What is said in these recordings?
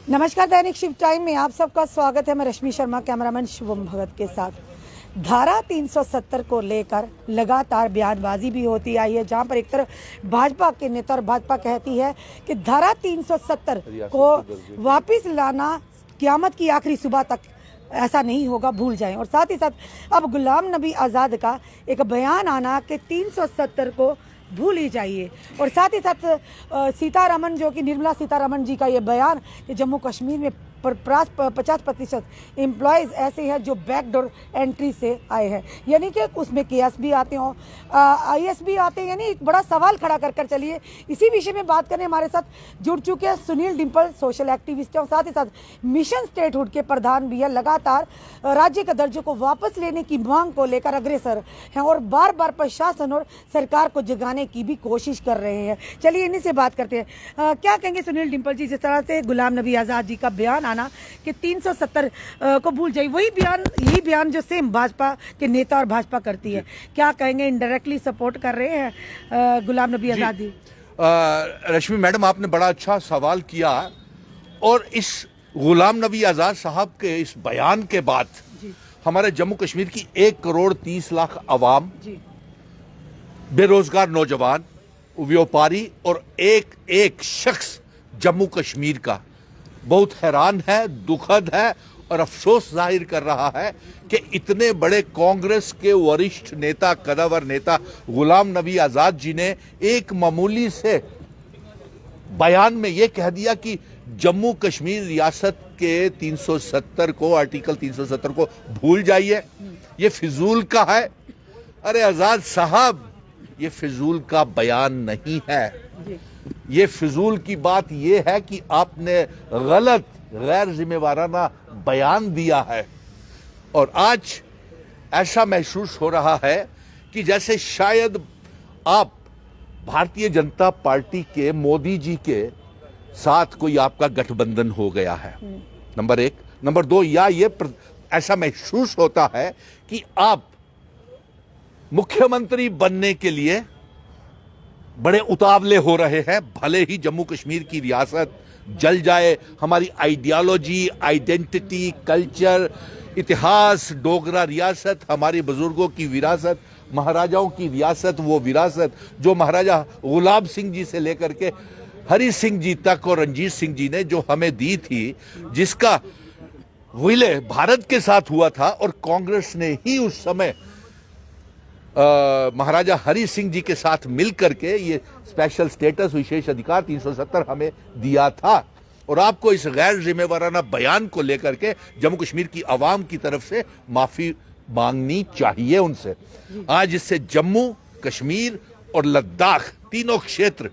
नमस्कार, दैनिक शिव टाइम में आप सबका स्वागत है। मैं रश्मि शर्मा, कैमरामैन शुभम भगत के साथ। धारा 370 को लेकर लगातार बयानबाजी भी होती आई है, जहां पर एक तरफ भाजपा के नेता और भाजपा कहती है कि धारा 370 को वापस लाना क़यामत की आखिरी सुबह तक ऐसा नहीं होगा, भूल जाएं। और साथ ही साथ अब गुलाम नबी आज़ाद का एक बयान आना कि 370 को भूल ही जाइए। और साथ ही साथ सीतारमण, जो कि निर्मला सीतारमण जी का ये बयान कि जम्मू कश्मीर में 50% एम्प्लॉयज़ ऐसे हैं जो बैकडोर एंट्री से आए हैं, यानी कि उसमें केएस भी आते हों, आईएएस भी आते हैं, यानी एक बड़ा सवाल खड़ा कर चलिए। इसी विषय में बात करने हमारे साथ जुड़ चुके हैं सुनील डिम्पल, सोशल एक्टिविस्ट हैं और साथ ही साथ मिशन स्टेटहुड के प्रधान भी हैं। लगातार राज्य के दर्जे को वापस लेने की मांग को लेकर अग्रसर हैं और बार बार प्रशासन और सरकार को जगाने की भी कोशिश कर रहे हैं। चलिए इन्हीं से बात करते हैं। क्या कहेंगे सुनील डिम्पल जी, जिस तरह से गुलाम नबी आज़ाद जी का बयान कि 370 को भूल जाइए, यही बयान जो सेम भाजपा के नेता और भाजपा करती है, क्या कहेंगे? इनडायरेक्टली सपोर्ट कर रहे हैं गुलाम नबी आज़ाद जी? रश्मि मैडम, आपने बड़ा अच्छा सवाल किया। और इस गुलाम नबी आज़ाद साहब के इस बयान के बाद हमारे जम्मू कश्मीर की 1 करोड़ 30 लाख अवाम, बेरोजगार नौजवान, व्यापारी और एक शख्स जम्मू कश्मीर का बहुत हैरान है, दुखद है और अफसोस जाहिर कर रहा है कि इतने बड़े कांग्रेस के वरिष्ठ नेता, कदावर नेता गुलाम नबी आज़ाद जी ने एक मामूली से बयान में यह कह दिया कि जम्मू कश्मीर रियासत के 370 को, आर्टिकल 370 को भूल जाइए, ये फिजूल का है। अरे आज़ाद साहब, ये फिजूल का बयान नहीं है। ये फिजूल की बात यह है कि आपने गलत, गैर जिम्मेवाराना बयान दिया है। और आज ऐसा महसूस हो रहा है कि जैसे शायद आप भारतीय जनता पार्टी के मोदी जी के साथ कोई आपका गठबंधन हो गया है, नंबर 1। नंबर 2, या ये ऐसा महसूस होता है कि आप मुख्यमंत्री बनने के लिए बड़े उतावले हो रहे हैं। भले ही जम्मू कश्मीर की रियासत जल जाए, हमारी आइडियोलॉजी, आइडेंटिटी, कल्चर, इतिहास, डोगरा रियासत, हमारे बुजुर्गों की विरासत, महाराजाओं की रियासत, वो विरासत जो महाराजा गुलाब सिंह जी से लेकर के हरि सिंह जी तक और रंजीत सिंह जी ने जो हमें दी थी, जिसका विलय भारत के साथ हुआ था और कांग्रेस ने ही उस समय महाराजा हरि सिंह जी के साथ मिलकर के ये स्पेशल स्टेटस, विशेष अधिकार 370 हमें दिया था। और आपको इस गैर जिम्मेवाराना बयान को लेकर के जम्मू कश्मीर की आवाम की तरफ से माफी मांगनी चाहिए उनसे। आज इससे जम्मू कश्मीर और लद्दाख, तीनों क्षेत्र,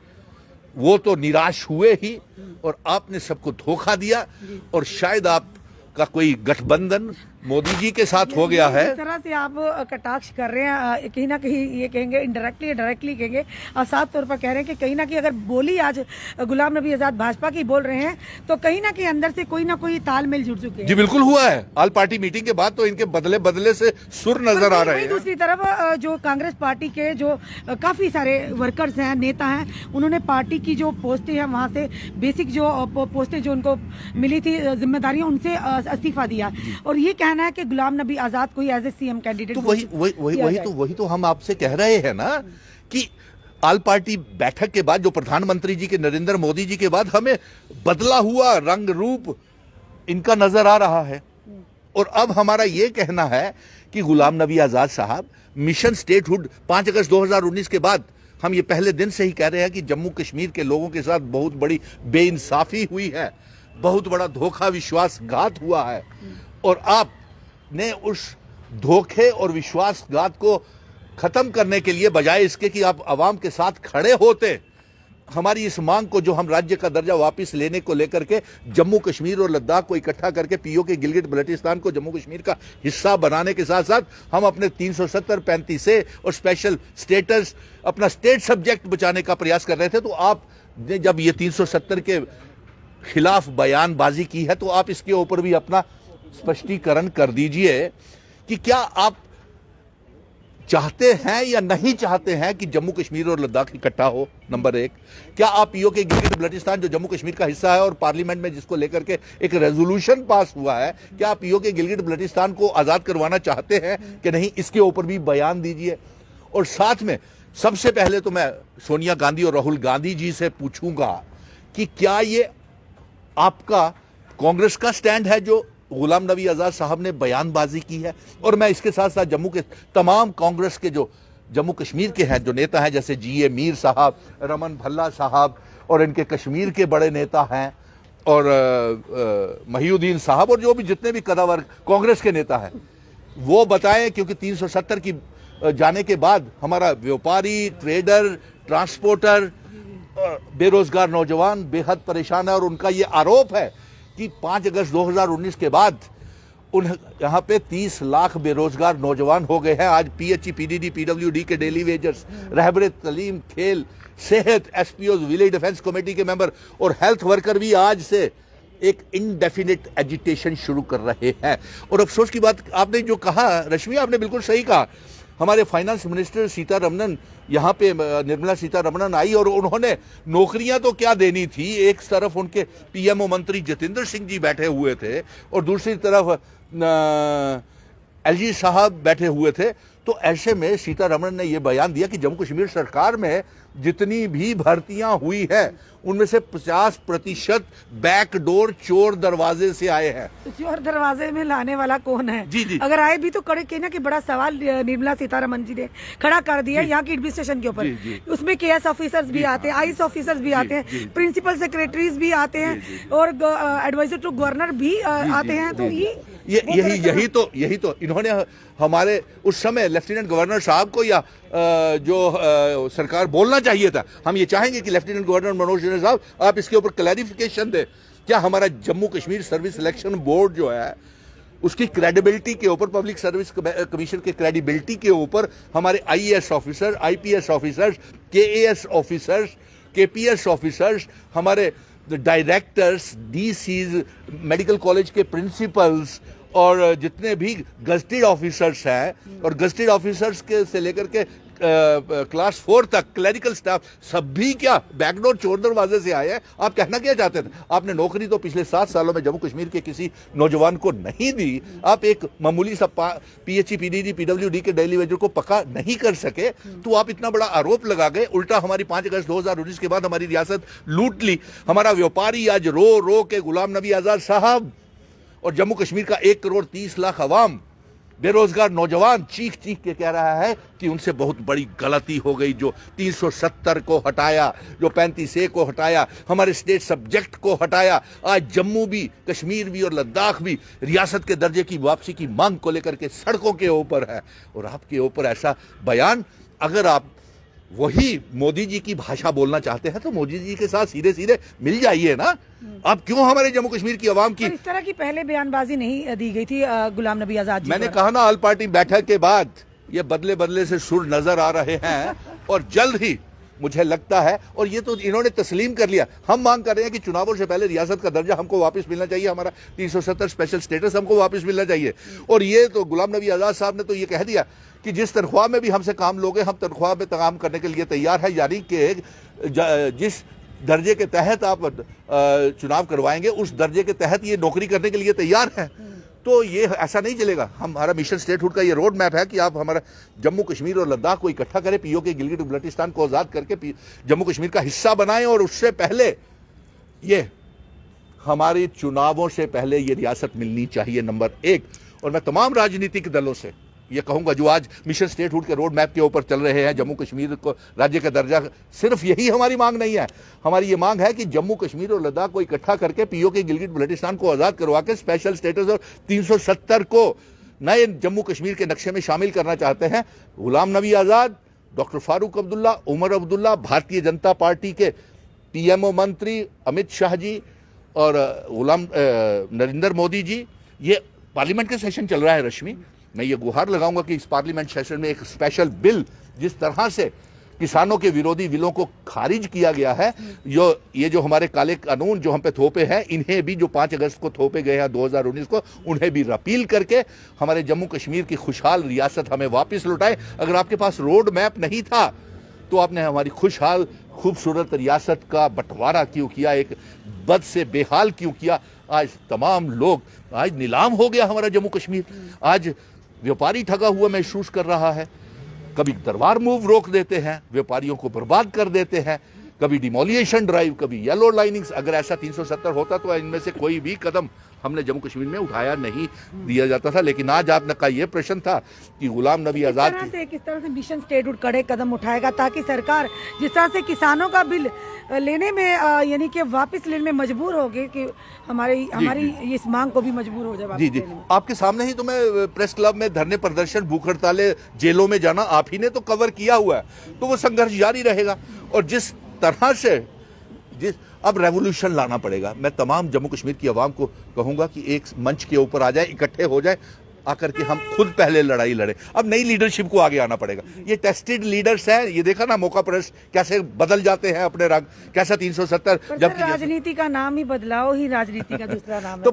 वो तो निराश हुए ही और आपने सबको धोखा दिया। और शायद आपका कोई गठबंधन मोदी जी के साथ हो गया है। इस तरह से आप कटाक्ष कर रहे हैं, कहीं ना कहीं ये कहेंगे इनडायरेक्टली, डायरेक्टली कहेंगे, और साफ तौर पर कह रहे हैं कि कहीं ना कहीं अगर बोली आज गुलाम नबी आज़ाद भाजपा की बोल रहे हैं तो कहीं ना कहीं अंदर से कोई ना कोई तालमेल जुड़ चुके हैं। जी बिल्कुल हुआ है। ऑल पार्टी मीटिंग के बाद तो इनके बदले से सुर नजर आ रहे हैं। दूसरी तरफ जो कांग्रेस पार्टी के जो काफी सारे वर्कर्स हैं, नेता हैं, उन्होंने पार्टी की जो पोस्टें हैं वहां से बेसिक जो पोस्टें जो उनको मिली थी, जिम्मेदारियां, उनसे इस्तीफा दिया और ये कहना है कि गुलाम नबी आज़ाद कोई एज ए सीएम कैंडिडेट। तो वही तो हम आपसे कह रहे हैं ना कि ऑल पार्टी बैठक के बाद, जो प्रधानमंत्री जी के, नरेंद्र मोदी जी के बाद, हमें बदला हुआ रंग रूप इनका नजर आ रहा है। और अब हमारा यह कहना है कि गुलाम नबी आज़ाद साहब, मिशन स्टेटहुड 5 अगस्त 2019 के बाद हम ये पहले दिन से ही कह रहे हैं कि जम्मू कश्मीर के लोगों के साथ बहुत बड़ी बेइंसाफी हुई है, बहुत बड़ा धोखा, विश्वासघात हुआ है। और आप ने उस धोखे और विश्वासघात को खत्म करने के लिए, बजाय इसके कि आप आवाम के साथ खड़े होते, हमारी इस मांग को, जो हम राज्य का दर्जा वापस लेने को लेकर के जम्मू कश्मीर और लद्दाख को इकट्ठा करके पीओके गिलगिट बल्टिस्तान को जम्मू कश्मीर का हिस्सा बनाने के साथ साथ हम अपने 370, 35 से और स्पेशल स्टेटस, अपना स्टेट सब्जेक्ट बचाने का प्रयास कर रहे थे, तो आपने जब ये 370 के खिलाफ बयानबाजी की है तो आप इसके ऊपर भी अपना स्पष्टीकरण कर दीजिए कि क्या आप चाहते हैं या नहीं चाहते हैं कि जम्मू कश्मीर और लद्दाख इकट्ठा हो? नंबर एक, क्या आप पीओके गिलगिट बल्टिस्तान जो जम्मू कश्मीर का हिस्सा है और पार्लियामेंट में जिसको लेकर के एक रेजोल्यूशन पास हुआ है, क्या आप पीओके गिलगिट बल्टिस्तान को आजाद करवाना चाहते हैं कि नहीं? इसके ऊपर भी बयान दीजिए। और साथ में सबसे पहले तो मैं सोनिया गांधी और राहुल गांधी जी से पूछूंगा कि क्या ये आपका कांग्रेस का स्टैंड है जो गुलाम नबी आज़ाद साहब ने बयानबाजी की है? और मैं इसके साथ साथ जम्मू के तमाम कांग्रेस के जो जम्मू कश्मीर के हैं जो नेता हैं, जैसे जीए मीर साहब, रमन भल्ला साहब, और इनके कश्मीर के बड़े नेता हैं, और महीउद्दीन साहब, और जो भी जितने भी कदावर कांग्रेस के नेता हैं, वो बताएं। क्योंकि 370 की जाने के बाद हमारा व्यापारी, ट्रेडर, ट्रांसपोर्टर, बेरोजगार नौजवान बेहद परेशान है। और उनका ये आरोप है कि 5 अगस्त 2019 के बाद यहाँ पे 30 लाख बेरोजगार नौजवान हो गए हैं। आज पीएचई, पीडीडी, पीडब्ल्यूडी के डेली वेजर्स, रहबरे तलीम, खेल, सेहत, एसपीओ, विलेज डिफेंस कमेटी के मेंबर और हेल्थ वर्कर भी आज से एक इनडेफिनिट एजिटेशन शुरू कर रहे हैं। और अफसोस की बात, आपने जो कहा रश्मि, आपने बिल्कुल सही कहा। हमारे फाइनेंस मिनिस्टर सीतारमण यहाँ पे, निर्मला सीतारमण आई और उन्होंने नौकरियां तो क्या देनी थी। एक तरफ उनके पीएमओ मंत्री जितेंद्र सिंह जी बैठे हुए थे और दूसरी तरफ एलजी साहब बैठे हुए थे। तो ऐसे में सीतारमण ने यह बयान दिया कि जम्मू कश्मीर सरकार में जितनी भी भर्तियां हुई है उनमें से 50% बैकडोर, चोर दरवाजे से आए हैं। तो चोर दरवाजे में लाने वाला कौन है? जी जी, अगर आए भी तो कड़े कहना कि बड़ा सवाल निर्मला सीतारमण जी ने खड़ा कर दिया यहाँ की एडमिनिस्ट्रेशन के ऊपर। उसमें केएस ऑफिसर्स भी आते हैं, आईएएस ऑफिसर्स भी आते हैं, प्रिंसिपल सेक्रेटरीज भी आते हैं, और एडवाइजर टू गवर्नर भी आते हैं। तो यही तो इन्होंने हमारे उस समय लेफ्टिनेंट गवर्नर साहब को या जो सरकार बोलना चाहिए था। हम ये चाहेंगे कि लेफ्टिनेंट गवर्नर मनोज सिन्हा साहब आप इसके ऊपर क्लैरिफिकेशन दें। क्या हमारा Jammu Kashmir service selection board जो है उसकी क्रेडिबिलिटी के ऊपर, पब्लिक सर्विस कमीशन के क्रेडिबिलिटी के ऊपर हमारे IAS officer, IPS officers, KAS officers, KPS officers, हमारे डायरेक्टर्स, डीसीज, मेडिकल कॉलेज के प्रिंसिपल्स और जितने भी गजटेड ऑफिसर्स हैं, और गजटेड ऑफिसर्स के से लेकर के क्लास 4 तक क्लरिकल स्टाफ सब भी क्या बैकडोर, चोर दरवाजे से आए हैं। आप कहना क्या चाहते थे? आपने नौकरी तो पिछले 7 सालों में जम्मू कश्मीर के किसी नौजवान को नहीं दी। आप एक मामूली सा पीएचई, पीडीडी, पीडब्ल्यूडी के डेली वेजर को पक्का नहीं कर सके, तो आप इतना बड़ा आरोप लगा गए। उल्टा हमारी 5 अगस्त 2019 के बाद हमारी रियासत लूट ली। हमारा व्यापारी आज रो रो के गुलाम नबी आजाद साहब और जम्मू कश्मीर का 1 करोड़ 30 लाख अवाम, बेरोजगार नौजवान चीख चीख के कह रहा है कि उनसे बहुत बड़ी गलती हो गई जो 370 को हटाया, जो 35A को हटाया, हमारे स्टेट सब्जेक्ट को हटाया। आज जम्मू भी, कश्मीर भी और लद्दाख भी रियासत के दर्जे की वापसी की मांग को लेकर के सड़कों के ऊपर है। और आपके ऊपर ऐसा बयान, अगर आप वही मोदी जी की भाषा बोलना चाहते हैं तो मोदी जी के साथ सीधे सीधे मिल जाइए ना। अब क्यों हमारे जम्मू कश्मीर की आवाम की इस तरह की पहले बयानबाजी नहीं दी गई थी गुलाम नबी आजाद जी? मैंने कहा ना, ऑल पार्टी बैठक के बाद ये बदले बदले से सुर नजर आ रहे हैं और जल्द ही मुझे लगता है, और ये तो इन्होंने तस्लीम कर लिया। हम मांग कर रहे हैं कि चुनावों से पहले रियासत का दर्जा हमको वापस मिलना चाहिए, हमारा 370 स्पेशल स्टेटस हमको वापस मिलना चाहिए। और ये तो गुलाम नबी आजाद साहब ने तो ये कह दिया कि जिस तनख्वाह में भी हमसे काम लोगे, हम तनख्वाह में काम करने के लिए तैयार है। यानी कि जिस दर्जे के तहत आप चुनाव करवाएंगे उस दर्जे के तहत ये नौकरी करने के लिए तैयार है। तो ये ऐसा नहीं चलेगा। हमारा मिशन स्टेटहुड का ये रोड मैप है कि आप हमारा जम्मू कश्मीर और लद्दाख को इकट्ठा करें, पीओके गिलगिट बल्टिस्तान को आज़ाद करके जम्मू कश्मीर का हिस्सा बनाएं, और उससे पहले ये हमारी चुनावों से पहले ये रियासत मिलनी चाहिए, नंबर 1। और मैं तमाम राजनीतिक दलों से ये कहूंगा जो आज मिशन स्टेटहुड के रोड मैप के ऊपर चल रहे हैं, जम्मू कश्मीर को राज्य का दर्जा, सिर्फ यही हमारी मांग नहीं है। हमारी ये मांग है कि जम्मू कश्मीर और लद्दाख को इकट्ठा करके पीओके गिलगिट बल्टिस्तान को आज़ाद करवा के स्पेशल स्टेटस और 370 को नए जम्मू कश्मीर के नक्शे में शामिल करना चाहते हैं। गुलाम नबी आज़ाद, डॉक्टर फारूक अब्दुल्ला, उमर अब्दुल्ला, भारतीय जनता पार्टी के पीएमओ मंत्री अमित शाह जी और नरेंद्र मोदी जी, ये पार्लियामेंट का सेशन चल रहा है रश्मि। मैं ये गुहार लगाऊंगा कि इस पार्लियामेंट सेशन में एक स्पेशल बिल, जिस तरह से किसानों के विरोधी बिलों को खारिज किया गया है। ये जो हमारे काले कानून जो हम पे थोपे हैं, इन्हें भी जो 5 अगस्त को थोपे गए हैं 2019 को, उन्हें भी रिपील करके हमारे जम्मू कश्मीर की खुशहाल रियासत हमें वापस लौटाए। अगर आपके पास रोड मैप नहीं था तो आपने हमारी खुशहाल खूबसूरत रियासत का बंटवारा क्यों किया, एक बद से बेहाल क्यों किया। आज तमाम लोग, आज नीलाम हो गया हमारा जम्मू कश्मीर। आज व्यापारी ठगा हुआ महसूस कर रहा है। कभी दरबार मूव रोक देते हैं, व्यापारियों को बर्बाद कर देते हैं, कभी डिमोलिएशन ड्राइव, कभी येलो लाइनिंग्स। अगर ऐसा 370 होता तो इनमें से कोई भी कदम हमने जम्मू कश्मीर में उठाया नहीं दिया जाता था। लेकिन आज आपने का ये प्रश्न था कि गुलाम नबी आजाद किस तरह से मिशन स्टेटहुड कड़े कदम उठाएगा ताकि सरकार जिस तरह से किसानों का बिल लेने में यानी कि वापस लेने में मजबूर हो गए कि हमारी इस मांग को भी मजबूर हो जाए। जी आपके सामने ही तो मैं प्रेस क्लब में धरने प्रदर्शन, भूख हड़तालें, जेलों में जाना आप ही ने तो कवर किया हुआ है। तो वो संघर्ष जारी रहेगा और जिस तरह से अब रेवोल्यूशन लाना पड़ेगा। मैं तमाम जम्मू कश्मीर की आवाम को कहूंगा कि एक मंच के ऊपर आ जाए, इकट्ठे हो जाए, आकर के हम खुद पहले लड़ाई लड़े। अब नई लीडरशिप को आगे आना पड़ेगा। ये टेस्टेड लीडर्स हैं, ये देखा ना मौका परस्त कैसे बदल जाते हैं अपने रंग, कैसा 370। जब राजनीति का नाम ही बदलाव ही राजनीति का दूसरा नाम तो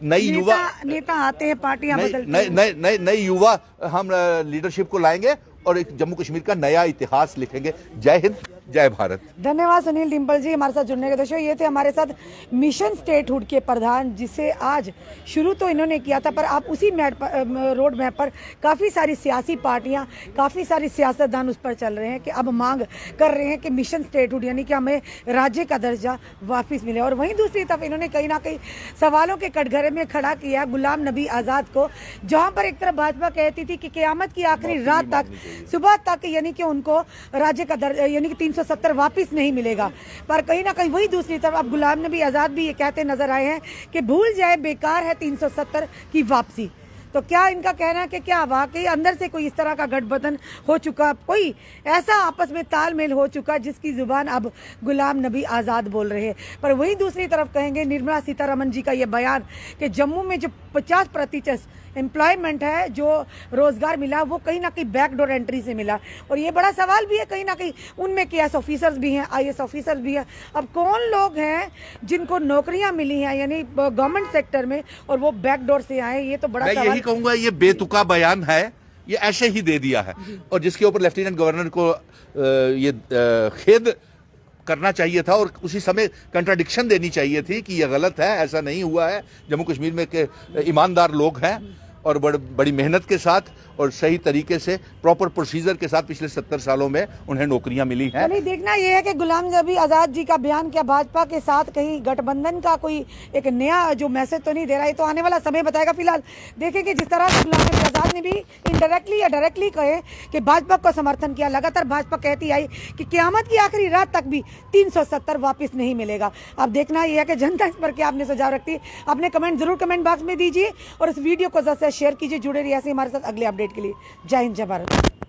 नई युवा नेता आते हैं, पार्टियां बदलती हैं, नई युवा हम लीडरशिप को लाएंगे और एक जम्मू कश्मीर का नया इतिहास लिखेंगे। जय हिंद, जय भारत। धन्यवाद सुनील डिम्पल जी हमारे साथ जुड़ने के। दर्शकों, ये थे हमारे साथ मिशन स्टेटहुड के प्रधान, जिसे आज शुरू तो इन्होंने किया था, पर आप उसी रोड मैप पर काफ़ी सारी सियासी पार्टियां, काफ़ी सारी सियासतदान उस पर चल रहे हैं कि अब मांग कर रहे हैं कि मिशन स्टेटहुड यानी कि हमें राज्य का दर्जा वापस मिले। और वहीं दूसरी तरफ इन्होंने कहीं ना कहीं सवालों के कटघरे में खड़ा किया गुलाम नबी आज़ाद को, जहाँ पर एक तरफ भाजपा कहती थी कि क़यामत की आखिरी रात तक, सुबह तक यानी कि उनको राज्य का दर्जा यानी कि 370 वापस नहीं मिलेगा। पर कहीं ना कहीं वही दूसरी तरफ अब गुलाम नबी आज़ाद भी ये कहते नजर आए हैं कि भूल जाए, बेकार है 370 की वापसी। तो क्या इनका कहना है कि क्या वाकई अंदर से कोई इस तरह का गठबंधन हो चुका, कोई ऐसा आपस में तालमेल हो चुका जिसकी जुबान अब गुलाम नबी आज़ाद बोल रहे हैं। पर वही दूसरी तरफ कहेंगे निर्मला सीतारमण जी का ये बयान कि जम्मू में जो 50% एम्प्लॉयमेंट है, जो रोजगार मिला, वो कहीं ना कहीं बैकडोर एंट्री से मिला। और ये बड़ा सवाल भी है कहीं ना कहीं, उनमें KS ऑफिसर्स भी हैं, IAS ऑफिसर्स भी हैं। अब कौन लोग हैं जिनको नौकरियां मिली हैं यानी गवर्नमेंट सेक्टर में और वो बैकडोर से आए, ये तो बड़ा सवाल। यही कहूंगा ये बेतुका बयान है, ये ऐसे ही दे दिया है और जिसके ऊपर लेफ्टिनेंट गवर्नर को ये खेद करना चाहिए था और उसी समय कंट्राडिक्शन देनी चाहिए थी कि यह गलत है, ऐसा नहीं हुआ है। जम्मू कश्मीर में के ईमानदार लोग हैं और बड़ी मेहनत के साथ और सही तरीके से प्रॉपर प्रोसीजर के साथ पिछले 70 सालों में उन्हें नौकरियां मिली हैं। नहीं, देखना यह है कि गुलाम नबी आज़ाद जी का बयान क्या भाजपा के साथ कहीं गठबंधन का कोई एक नया जो मैसेज तो नहीं दे रहा है, तो आने वाला समय बताएगा। फिलहाल देखेंगे जिस तरह से गुलाम नबी आज़ाद ने भी इनडायरेक्टली या डायरेक्टली कहे कि भाजपा को समर्थन किया, लगातार भाजपा कहती आई कि क़यामत की आखिरी रात तक भी 370 वापस नहीं मिलेगा। अब देखना यह है कि जनता इस पर क्या आपने सुझाव रखती है, अपने कमेंट जरूर कमेंट बॉक्स में दीजिए और इस वीडियो को ज़्यादा से शेयर कीजिए। जुड़े रहिए ऐसे हमारे साथ अगले अपडेट के लिए। जय हिंद, जय भारत।